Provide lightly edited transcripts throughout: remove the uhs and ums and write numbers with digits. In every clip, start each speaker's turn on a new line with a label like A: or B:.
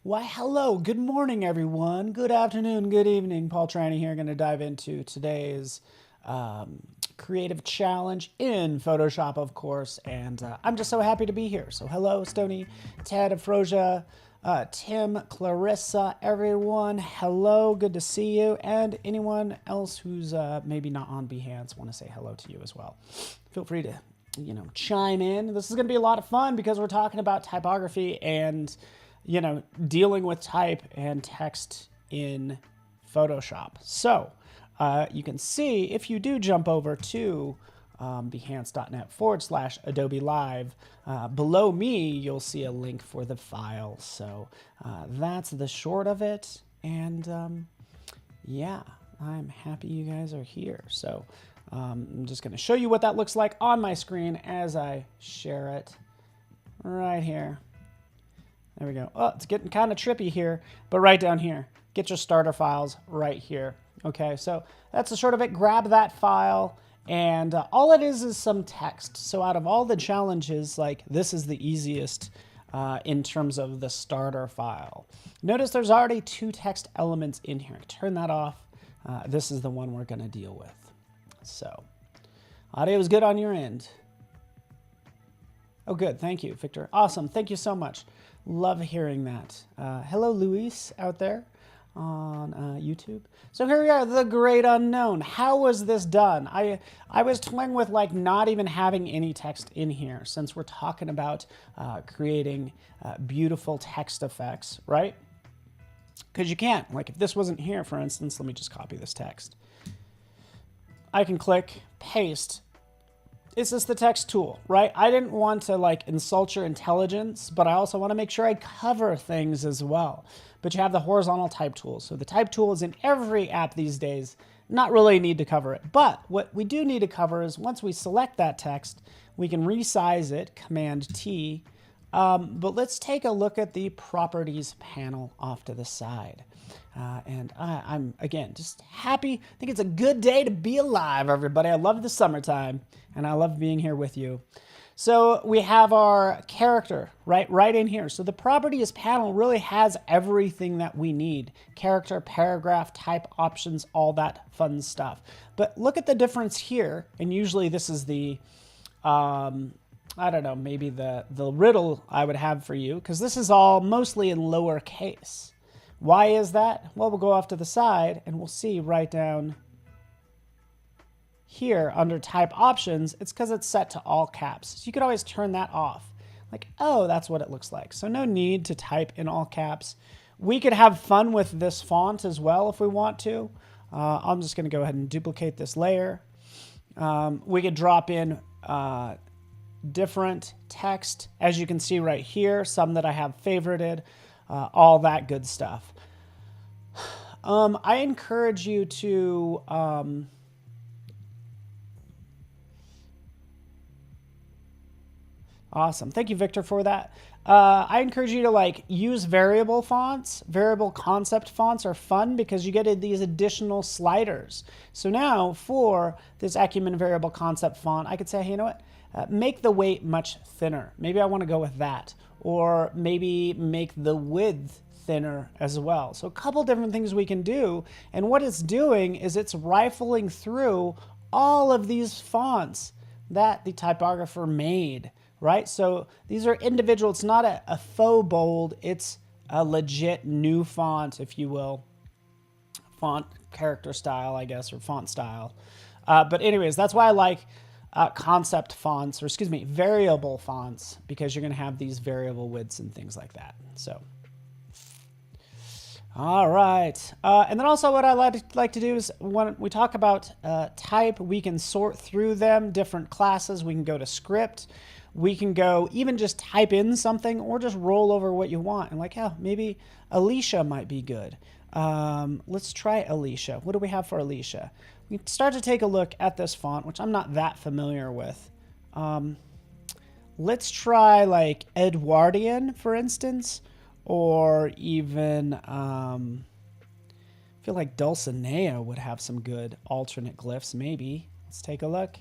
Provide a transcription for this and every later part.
A: Why, hello, good morning, everyone. Good afternoon, good evening. Paul Trani here. Going to dive into today's creative challenge in Photoshop, of course. And I'm just so happy to be here. So, hello, Stony, Ted, Afrosia, Tim, Clarissa, everyone. Hello, good to see you. And anyone else who's maybe not on Behance, want to say hello to you as well. Feel free to chime in. This is going to be a lot of fun because we're talking about typography and dealing with type and text in Photoshop. So you can see if you do jump over to behance.net/Adobe Live, below me, you'll see a link for the file. So that's the short of it. And yeah, I'm happy you guys are here. So I'm just going to show you what that looks like on my screen as I share it right here. There we go. Oh, it's getting kind of trippy here, but right down here, get your starter files right here. Okay, so that's the short of it. Grab that file, and all it is some text. So out of all the challenges, like this is the easiest in terms of the starter file. Notice there's already 2 text elements in here. Turn that off. This is the one we're going to deal with. So audio is good on your end. Oh, good. Thank you, Victor. Awesome. Thank you so much. Love hearing that. Hello, Luis, out there on YouTube. So here we are, the great unknown. How was this done? I was toying with like not even having any text in here since we're talking about creating beautiful text effects, right? Because you can't. Like if this wasn't here, for instance, let me just copy this text. I can click, paste. It's just the text tool, right? I didn't want to like insult your intelligence, but I also want to make sure I cover things as well. But you have the horizontal type tool. So the type tool is in every app these days. Not really need to cover it. But what we do need to cover is once we select that text, we can resize it, Command T. But let's take a look at the properties panel off to the side. And I'm, again, just happy. I think it's a good day to be alive, everybody. I love the summertime, and I love being here with you. So we have our character right in here. So the properties panel really has everything that we need. Character, paragraph, type options, all that fun stuff. But look at the difference here. And usually this is the, I don't know, maybe the riddle I would have for you, because this is all mostly in lowercase. Why is that? Well, we'll go off to the side and we'll see right down here under type options, it's because it's set to all caps. So you could always turn that off. Like, oh, that's what it looks like. So no need to type in all caps. We could have fun with this font as well if we want to. I'm just going to go ahead and duplicate this layer. We could drop in different text, as you can see right here, some that I have favorited, all that good stuff. I encourage you to awesome. Thank you, Victor, for that. I encourage you to like use variable fonts. Variable concept fonts are fun because you get these additional sliders. So now for this Acumen variable concept font, I could say, hey, you know what? Make the weight much thinner. Maybe I want to go with that. Or maybe make the width thinner as well. So a couple different things we can do. And what it's doing is it's rifling through all of these fonts that the typographer made, right? So these are individual. It's not a faux bold. It's a legit new font, if you will. Font character style, I guess, or font style. But anyways, that's why I like concept fonts, or excuse me, variable fonts, because you're going to have these variable widths and things like that. So, all right. And then also what I like to do is when we talk about type, we can sort through them, different classes. We can go to script. We can go even just type in something or just roll over what you want. And like, oh, maybe Alicia might be good. Let's try Alicia. What do we have for Alicia? We start to take a look at this font, which I'm not that familiar with. Let's try like Edwardian, for instance, or even I feel like Dulcinea would have some good alternate glyphs, maybe. Let's take a look.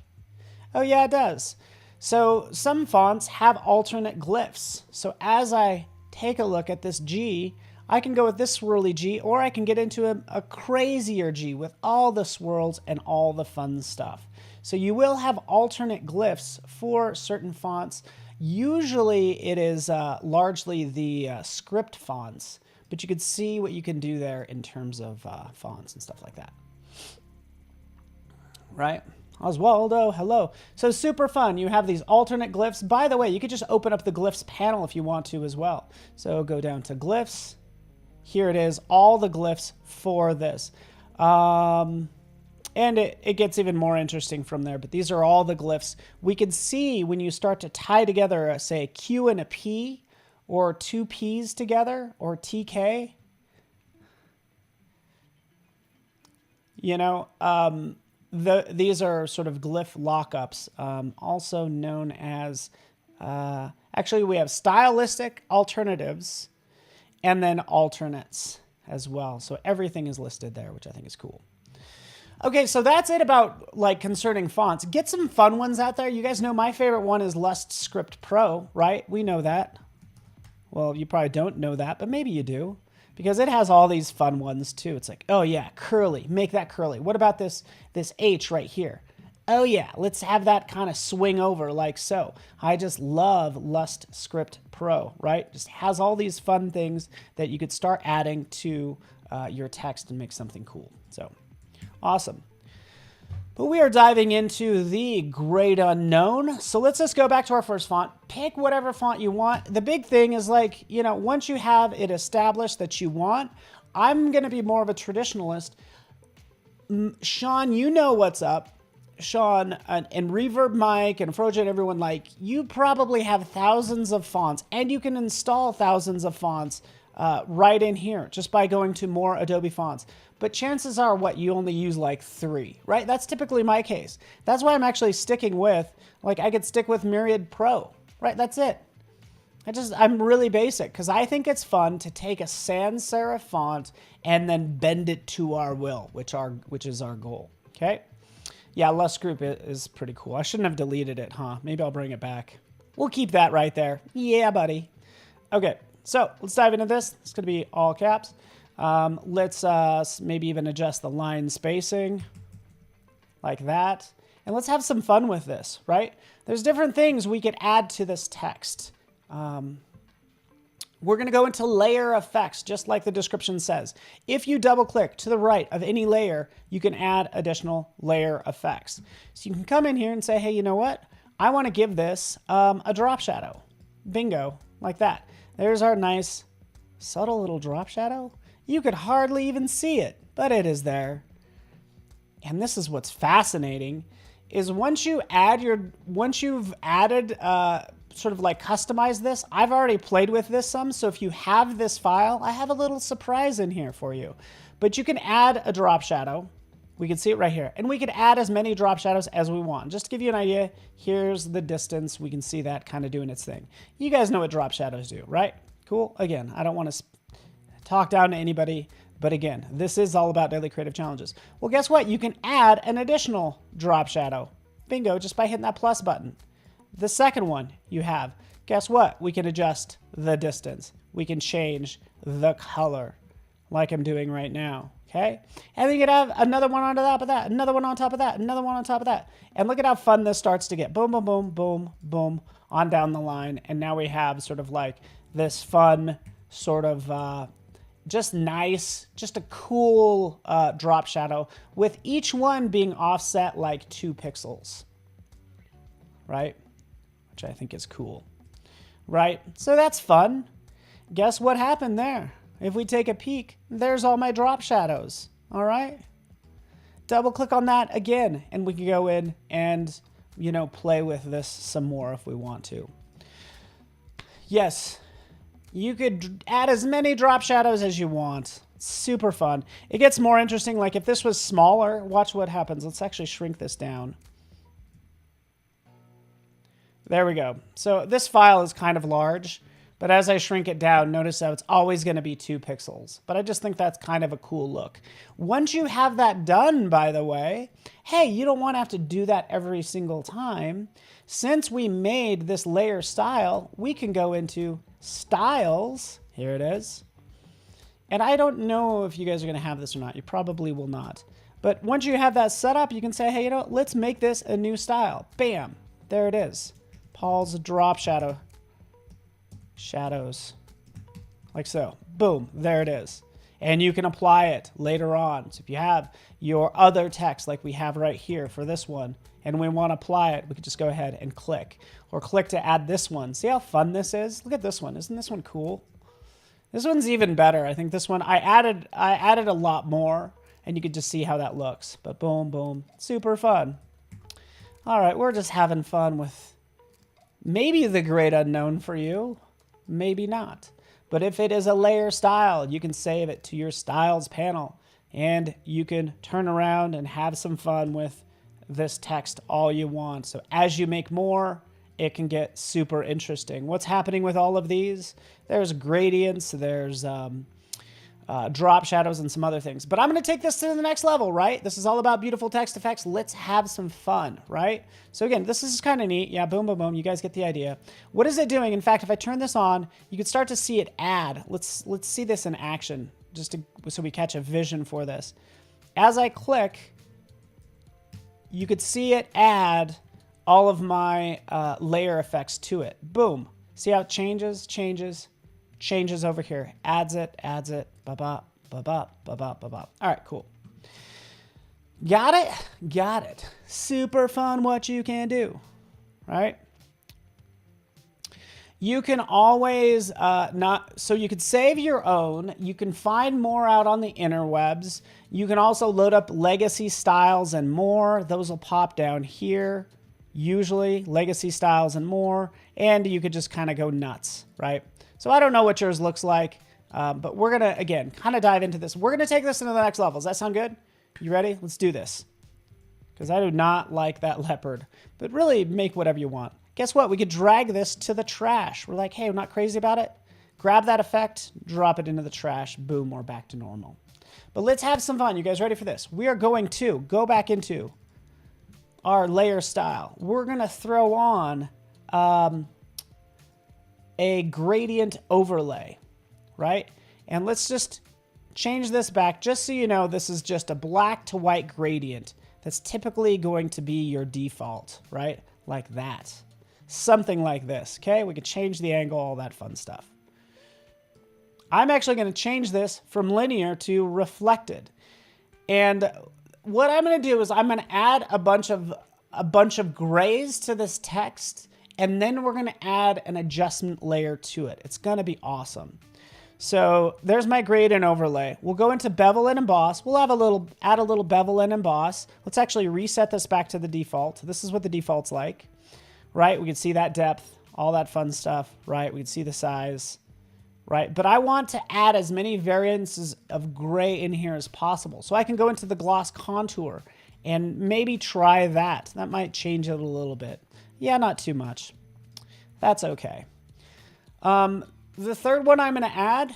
A: Oh yeah, it does. So some fonts have alternate glyphs. So as I take a look at this G, I can go with this swirly G, or I can get into a crazier G with all the swirls and all the fun stuff. So you will have alternate glyphs for certain fonts. Usually it is largely the script fonts, but you can see what you can do there in terms of fonts and stuff like that. Right? Oswaldo, hello. So super fun. You have these alternate glyphs. By the way, you could just open up the glyphs panel if you want to as well. So go down to glyphs. Here it is, all the glyphs for this. And it gets even more interesting from there, but these are all the glyphs. We can see when you start to tie together, say, a Q and a P, or two P's together, or TK. You know, these are sort of glyph lockups, also known as, actually we have stylistic alternatives and then alternates as well. So everything is listed there, which I think is cool. Okay, so that's it about like concerning fonts. Get some fun ones out there. You guys know my favorite one is LustScript Pro, right? We know that. Well, you probably don't know that, but maybe you do. Because it has all these fun ones too. It's like, oh yeah, curly, make that curly. What about this H right here? Oh yeah, let's have that kind of swing over like so. I just love LustScript Pro, right? Just has all these fun things that you could start adding to your text and make something cool. So awesome. But we are diving into the great unknown. So let's just go back to our first font. Pick whatever font you want. The big thing is like, you know, once you have it established that you want, I'm going to be more of a traditionalist. Sean, you know what's up. Sean and Reverb Mike and Frojan, everyone, like, you probably have thousands of fonts and you can install thousands of fonts right in here just by going to more Adobe fonts. But chances are what you only use like 3, right? That's typically my case. That's why I'm actually sticking with, like I could stick with Myriad Pro, right? That's it. I'm really basic because I think it's fun to take a sans serif font and then bend it to our will, which is our goal, okay? Yeah, LustScript is pretty cool. I shouldn't have deleted it, huh? Maybe I'll bring it back. We'll keep that right there. Yeah, buddy. Okay, so let's dive into this. It's going to be all caps. Let's maybe even adjust the line spacing like that. And let's have some fun with this, right? There's different things we could add to this text. We're going to go into layer effects, just like the description says. If you double click to the right of any layer, you can add additional layer effects. So you can come in here and say, hey, you know what? I want to give this a drop shadow. Bingo, like that. There's our nice subtle little drop shadow. You could hardly even see it, but it is there. And this is what's fascinating, is once you've added, sort of like customized this, I've already played with this some, so if you have this file, I have a little surprise in here for you. But you can add a drop shadow. We can see it right here. And we could add as many drop shadows as we want. Just to give you an idea, here's the distance. We can see that kind of doing its thing. You guys know what drop shadows do, right? Cool. Again, I don't want to talk down to anybody, but again, this is all about daily creative challenges. Well, guess what? You can add an additional drop shadow. Bingo, just by hitting that plus button. The second one you have, guess what? We can adjust the distance. We can change the color like I'm doing right now, okay? And then you could have another one on top of that, another one on top of that, another one on top of that. And look at how fun this starts to get. Boom, boom, boom, boom, boom, on down the line. And now we have sort of like this fun sort of just nice, just a cool drop shadow with each one being offset like 2 pixels, right? Which I think is cool, right? So that's fun. Guess what happened there? If we take a peek, there's all my drop shadows, all right? Double click on that again, and we can go in and, you know, play with this some more if we want to. Yes, you could add as many drop shadows as you want. It's super fun. It gets more interesting. Like if this was smaller, watch what happens. Let's actually shrink this down. There we go. So this file is kind of large, but as I shrink it down, notice how it's always going to be 2 pixels. But I just think that's kind of a cool look. Once you have that done, by the way, hey, you don't want to have to do that every single time. Since we made this layer style, we can go into styles. Here it is. And I don't know if you guys are going to have this or not. You probably will not. But once you have that set up, you can say, hey, you know, let's make this a new style. Bam. There it is. Paul's drop shadow. Shadows. Like so. Boom. There it is. And you can apply it later on. So if you have your other text like we have right here for this one, and we want to apply it, we could just go ahead and click. Or click to add this one. See how fun this is? Look at this one. Isn't this one cool? This one's even better. I think this one, I added a lot more, and you could just see how that looks. But boom, boom. Super fun. All right, we're just having fun with maybe the great unknown for you. Maybe not. But if it is a layer style, you can save it to your styles panel, and you can turn around and have some fun with this text all you want. So as you make more, it can get super interesting. What's happening with all of these? There's gradients, there's drop shadows, and some other things. But I'm going to take this to the next level, right? This is all about beautiful text effects. Let's have some fun, right? So again, this is kind of neat. Yeah, boom, boom, boom. You guys get the idea. What is it doing? In fact, if I turn this on, you can start to see it add. Let's see this in action, so we catch a vision for this. As I click, you could see it add all of my layer effects to it. Boom. See how it changes over here. Adds it, ba-ba, ba-ba, ba-ba, ba-ba. All right, cool. Got it? Got it. Super fun what you can do, right? You can always so you could save your own. You can find more out on the interwebs. You can also load up legacy styles and more. Those will pop down here. Usually legacy styles and more, and you could just kind of go nuts, right? So I don't know what yours looks like, but we're gonna, again, kind of dive into this. We're gonna take this into the next level. Does that sound good? You ready? Let's do this. Because I do not like that leopard, but really make whatever you want. Guess what? We could drag this to the trash. We're like, hey, I'm not crazy about it. Grab that effect, drop it into the trash, boom, we're back to normal. But let's have some fun. You guys ready for this? We are going to go back into our layer style. We're going to throw on a gradient overlay, right? And let's just change this back just so you know this is just a black to white gradient. That's typically going to be your default, right? Like that. Something like this, okay? We could change the angle, all that fun stuff. I'm actually going to change this from linear to reflected. And what I'm going to do is I'm going to add a bunch of grays to this text, and then we're going to add an adjustment layer to it. It's going to be awesome. So there's my gradient overlay. We'll go into bevel and emboss. We'll add a little bevel and emboss. Let's actually reset this back to the default. This is what the default's like, right? We can see that depth, all that fun stuff, right? We can see the size, right? But I want to add as many variances of gray in here as possible. So I can go into the gloss contour and maybe try that. That might change it a little bit. Yeah, not too much. That's okay. The third one I'm going to add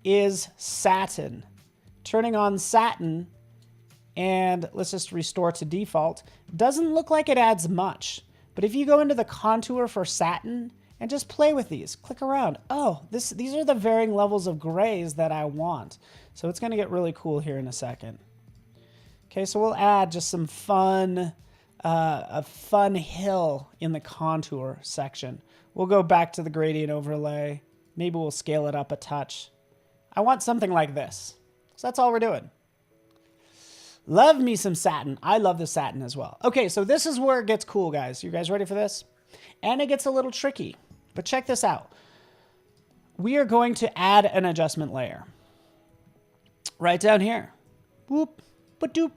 A: is satin. Turning on satin, and let's just restore to default. Doesn't look like it adds much, but if you go into the contour for satin and just play with these, click around. Oh, these are the varying levels of grays that I want. So it's going to get really cool here in a second. Okay, so we'll add just some fun, a fun hill in the contour section. We'll go back to the gradient overlay. Maybe we'll scale it up a touch. I want something like this. So that's all we're doing. Love me some satin. I love the satin as well. Okay, so this is where it gets cool, guys. You guys ready for this? And it gets a little tricky, but check this out. We are going to add an adjustment layer. Right down here. Whoop, ba-doop.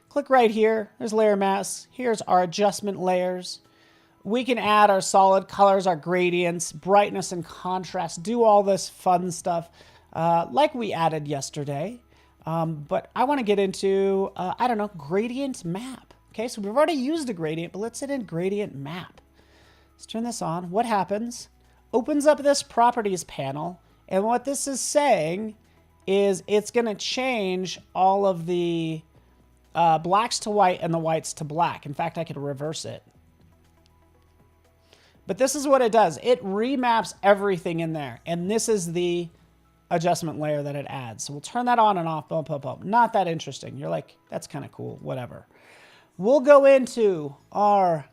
A: Click right here. There's layer mask. Here's our adjustment layers. We can add our solid colors, our gradients, brightness and contrast, do all this fun stuff like we added yesterday. But I want to get into, I don't know, gradient map. Okay, so we've already used a gradient, but let's hit in gradient map. Let's turn this on. What happens? Opens up this properties panel. And what this is saying is it's going to change all of the blacks to white and the whites to black. In fact, I could reverse it. But this is what it does. It remaps everything in there. And this is the adjustment layer that it adds. So we'll turn that on and off, bump, bump, bump. Not that interesting. You're like, that's kind of cool, whatever. We'll go into our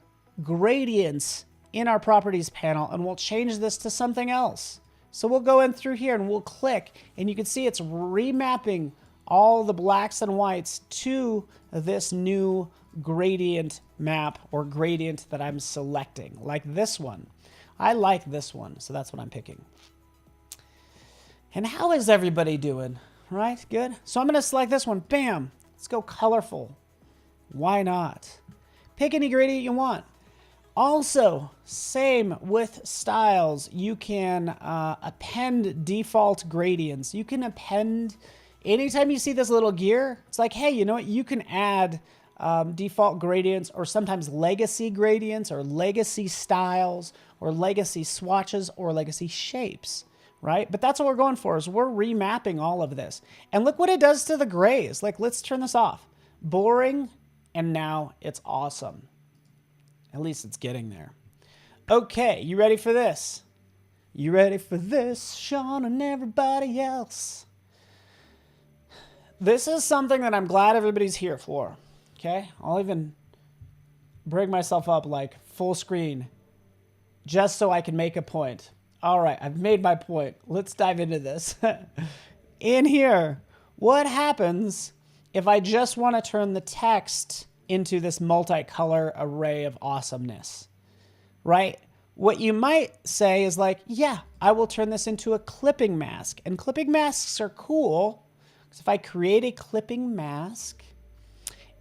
A: gradients in our properties panel and we'll change this to something else. So we'll go in through here and we'll click and you can see it's remapping all the blacks and whites to this new gradient map or gradient that I'm selecting, like this one. I like this one, so that's what I'm picking. And how is everybody doing? Right, good. So I'm gonna select this one, bam. Let's go colorful. Why not? Pick any gradient you want. Also, same with styles. You can append default gradients. You can append, anytime you see this little gear, it's like, hey, you know what? You can add default gradients or sometimes legacy gradients or legacy styles or legacy swatches or legacy shapes, right? But that's what we're going for, is we're remapping all of this. And look what it does to the grays. Like, let's turn this off. Boring, and now it's awesome. At least it's getting there. Okay, you ready for this? You ready for this, Sean and everybody else? This is something that I'm glad everybody's here for. Okay, I'll even bring myself up like full screen just so I can make a point. All right, I've made my point. Let's dive into this. In here, what happens if I just want to turn the text into this multicolor array of awesomeness, right? What you might say is like, yeah, I will turn this into a clipping mask. And clipping masks are cool, because if I create a clipping mask,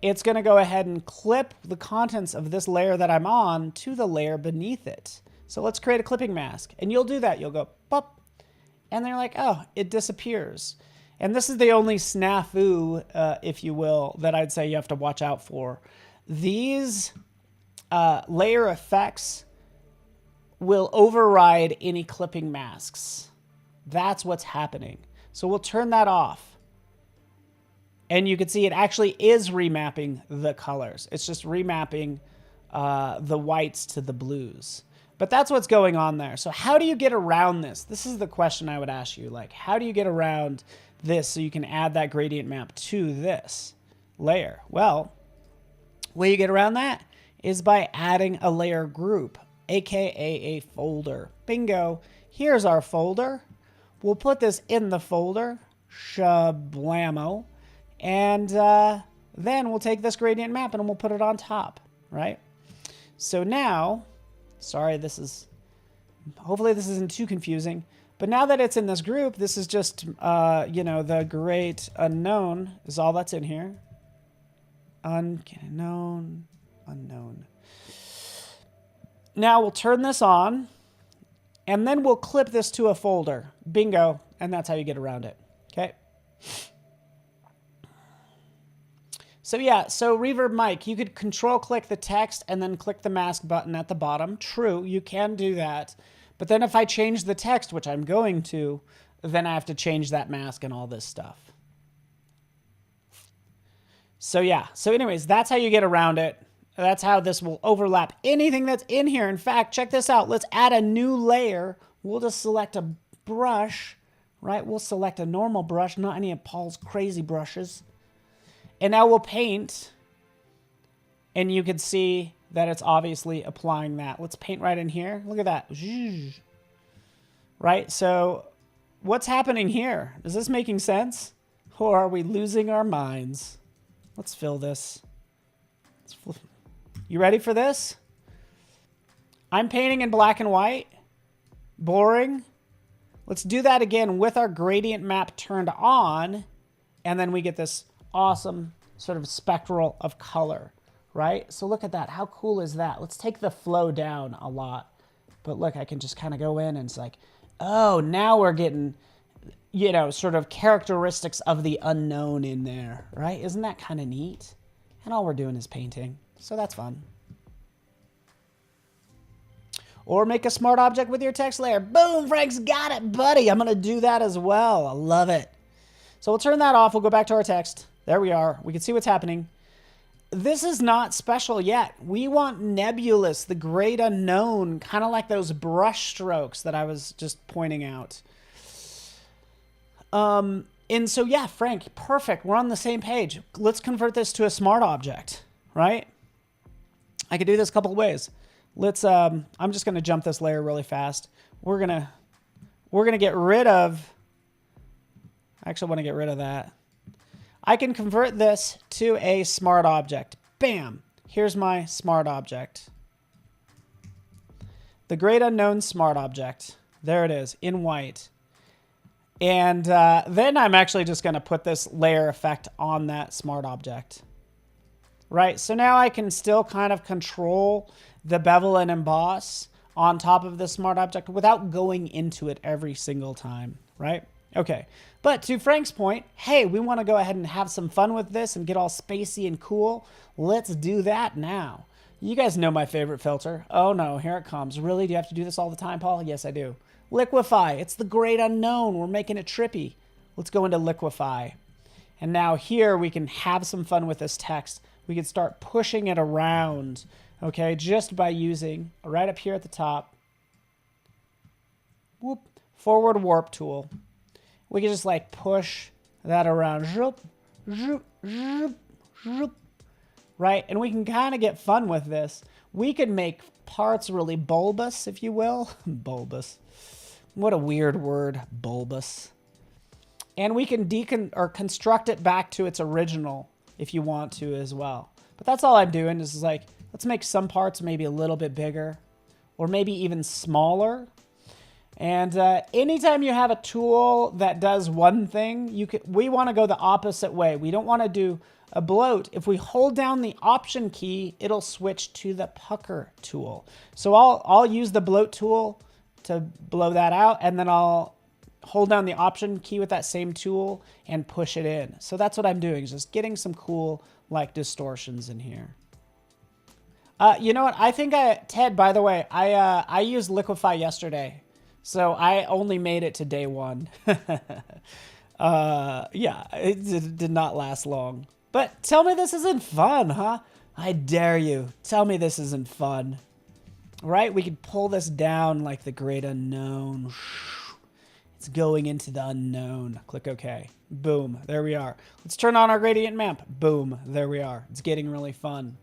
A: it's going to go ahead and clip the contents of this layer that I'm on to the layer beneath it. So let's create a clipping mask. And you'll do that. You'll go, pop, and they're like, oh, it disappears. And this is the only snafu, if you will, that I'd say you have to watch out for. These layer effects will override any clipping masks. That's what's happening. So we'll turn that off. And you can see it actually is remapping the colors. It's just remapping the whites to the blues. But that's what's going on there. So how do you get around this? This is the question I would ask you. Like, how do you get around this so you can add that gradient map to this layer? Well, the way you get around that is by adding a layer group, aka a folder. Bingo. Here's our folder. We'll put this in the folder, shablamo, and then we'll take this gradient map and we'll put it on top, right? So now, sorry, hopefully this isn't too confusing. But now that it's in this group, this is just, you know, the great unknown is all that's in here. Unknown. Now we'll turn this on, and then we'll clip this to a folder. Bingo. And that's how you get around it. Okay. So yeah, so Reverb Mike, you could control click the text and then click the mask button at the bottom. True, you can do that. But then if I change the text, which I'm going to, then I have to change that mask and all this stuff. So yeah, so anyways, that's how you get around it. That's how this will overlap anything that's in here. In fact, check this out. Let's add a new layer. We'll just select a brush, right? We'll select a normal brush, not any of Paul's crazy brushes. And now we'll paint, and you can see that it's obviously applying that. Let's paint right in here. Look at that. Right? So what's happening here? Is this making sense? Or are we losing our minds? Let's fill this. You ready for this? I'm painting in black and white. Boring. Let's do that again with our gradient map turned on, and then we get this awesome sort of spectral of color, right? So look at that. How cool is that? Let's take the flow down a lot. But look, I can just kind of go in and it's like, oh, now we're getting, you know, sort of characteristics of the unknown in there, right? Isn't that kind of neat? And all we're doing is painting. So that's fun. Or make a smart object with your text layer. Boom, Frank's got it, buddy. I'm going to do that as well. I love it. So we'll turn that off. We'll go back to our text. There we are. We can see what's happening. This is not special yet. We want nebulous, the great unknown, kind of like those brush strokes that I was just pointing out. And so, yeah, Frank, perfect. We're on the same page. Let's convert this to a smart object, right? I could do this a couple of ways. Let's, I'm just going to jump this layer really fast. We're going to get rid of, I actually want to get rid of that. I can convert this to a smart object. Bam. Here's my smart object. The great unknown smart object. There it is in white. And then I'm actually just going to put this layer effect on that smart object. Right? So now I can still kind of control the bevel and emboss on top of the smart object without going into it every single time. Right? Okay. But to Frank's point, hey, we want to go ahead and have some fun with this and get all spacey and cool. Let's do that now. You guys know my favorite filter. Oh no, here it comes. Really? Do you have to do this all the time, Paul? Yes, I do. Liquify. It's the great unknown. We're making it trippy. Let's go into liquify. And now here we can have some fun with this text. We can start pushing it around, okay, just by using, right up here at the top, whoop, forward warp tool. We can just like push that around, zoop, zoop, zoop, zoop, right? And we can kind of get fun with this. We could make parts really bulbous, if you will. Bulbous. What a weird word, bulbous. And we can construct it back to its original if you want to as well. But that's all I'm doing is like, let's make some parts maybe a little bit bigger or maybe even smaller. And anytime you have a tool that does one thing, we want to go the opposite way. We don't want to do a bloat. If we hold down the Option key, it'll switch to the pucker tool. So I'll use the bloat tool to blow that out, and then I'll hold down the Option key with that same tool and push it in. So that's what I'm doing, is just getting some cool like distortions in here. You know what? I think Ted, by the way, I used Liquify yesterday. So I only made it to day 1. Yeah, it did not last long. But tell me this isn't fun, huh? I dare you. Tell me this isn't fun. Right? We could pull this down like the great unknown. It's going into the unknown. Click OK. Boom. There we are. Let's turn on our gradient map. Boom. There we are. It's getting really fun.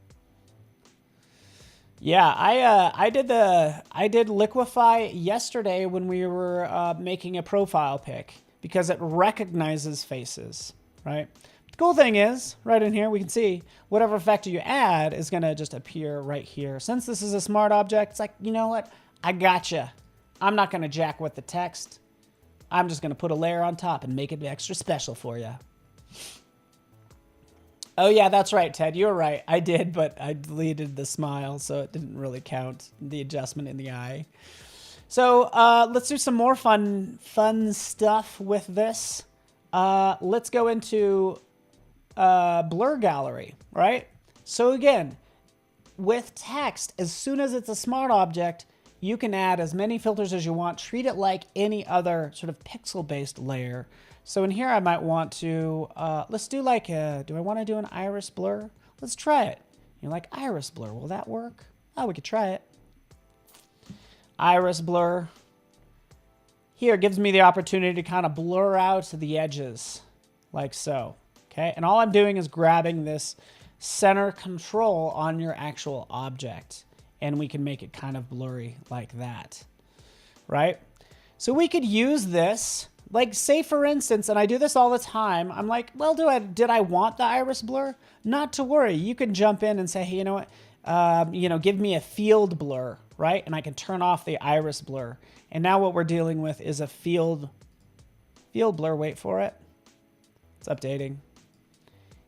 A: Yeah, I did Liquify yesterday when we were making a profile pic because it recognizes faces, right? The cool thing is, right in here, we can see whatever effect you add is going to just appear right here. Since this is a smart object, it's like, you know what? I gotcha. I'm not going to jack with the text. I'm just going to put a layer on top and make it extra special for you. Oh, yeah, that's right, Ted. You were right. I did, but I deleted the smile, so it didn't really count the adjustment in the eye. So let's do some more fun stuff with this. Let's go into blur gallery, right? So again, with text, as soon as it's a smart object, you can add as many filters as you want. Treat it like any other sort of pixel-based layer. So in here, I might want to, let's do like do I want to do an iris blur? Let's try it. You're like, iris blur, will that work? Oh, we could try it. Iris blur. Here, it gives me the opportunity to kind of blur out the edges, like so. Okay, and all I'm doing is grabbing this center control on your actual object, and we can make it kind of blurry like that, right? So we could use this. Like, say, for instance, and I do this all the time, I'm like, well, did I want the iris blur? Not to worry. You can jump in and say, hey, you know what? Give me a field blur, right? And I can turn off the iris blur. And now what we're dealing with is a field blur. Wait for it. It's updating.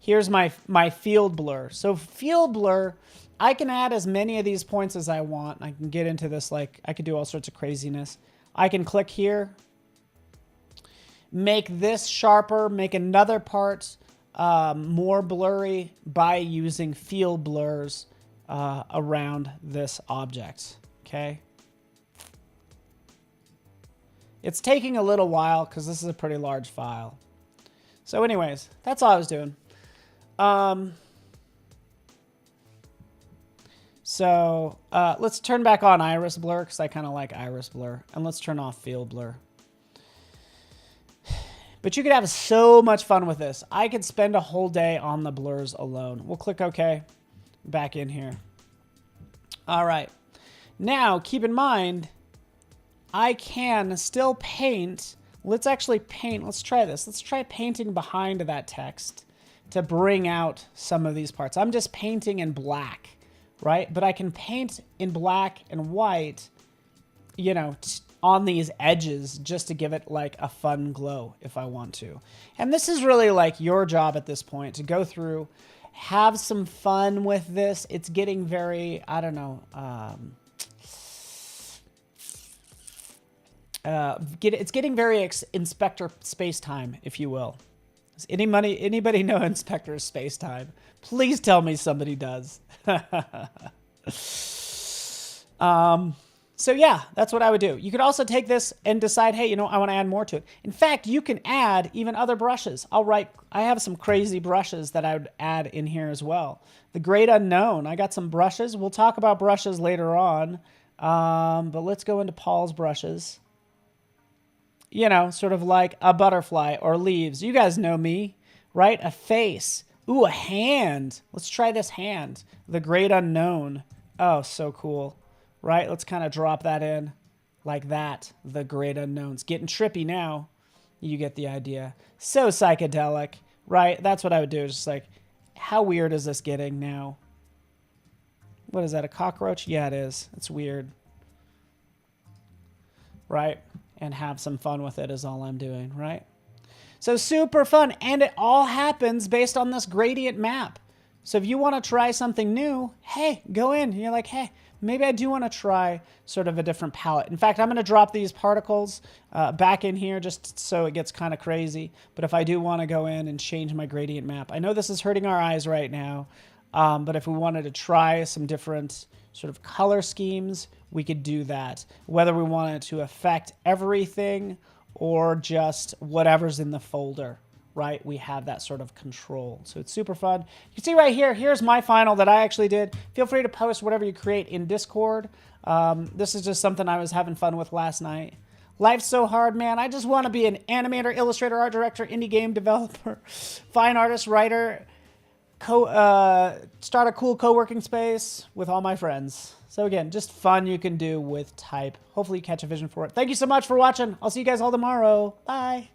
A: Here's my field blur. So field blur, I can add as many of these points as I want. I can get into this, like, I could do all sorts of craziness. I can click here. Make this sharper, make another part more blurry by using field blurs around this object, okay? It's taking a little while because this is a pretty large file. So anyways, that's all I was doing. Let's turn back on iris blur because I kind of like iris blur. And let's turn off field blur. But you could have so much fun with this. I could spend a whole day on the blurs alone. We'll click OK. Back in here. All right. Now, keep in mind, I can still paint. Let's actually paint. Let's try this. Let's try painting behind that text to bring out some of these parts. I'm just painting in black, right? But I can paint in black and white, you know, on these edges just to give it like a fun glow if I want to. And this is really like your job at this point to go through, have some fun with this. It's getting very, I don't know, it's getting very Inspector Space-Time, if you will. Does anybody know Inspector Space-Time? Please tell me somebody does. So yeah, that's what I would do. You could also take this and decide, hey, you know, I want to add more to it. In fact, you can add even other brushes. I have some crazy brushes that I would add in here as well. The Great Unknown. I got some brushes. We'll talk about brushes later on. But let's go into Paul's brushes. You know, sort of like a butterfly or leaves. You guys know me, right? A face. Ooh, a hand. Let's try this hand. The Great Unknown. Oh, so cool. Right? Let's kind of drop that in like that. The Great Unknown's getting trippy now. You get the idea. So psychedelic, right? That's what I would do. It's just like, how weird is this getting now? What is that, a cockroach? Yeah, it is. It's weird. Right? And have some fun with it is all I'm doing, right? So super fun. And it all happens based on this gradient map. So if you want to try something new, hey, go in. You're like, hey, maybe I do want to try sort of a different palette. In fact, I'm going to drop these particles back in here just so it gets kind of crazy. But if I do want to go in and change my gradient map, I know this is hurting our eyes right now. But if we wanted to try some different sort of color schemes, we could do that. Whether we wanted to affect everything or just whatever's in the folder, right? We have that sort of control. So it's super fun. You can see right here, here's my final that I actually did. Feel free to post whatever you create in Discord. This is just something I was having fun with last night. Life's so hard, man. I just want to be an animator, illustrator, art director, indie game developer, fine artist, writer, start a cool co-working space with all my friends. So again, just fun you can do with type. Hopefully you catch a vision for it. Thank you so much for watching. I'll see you guys all tomorrow. Bye.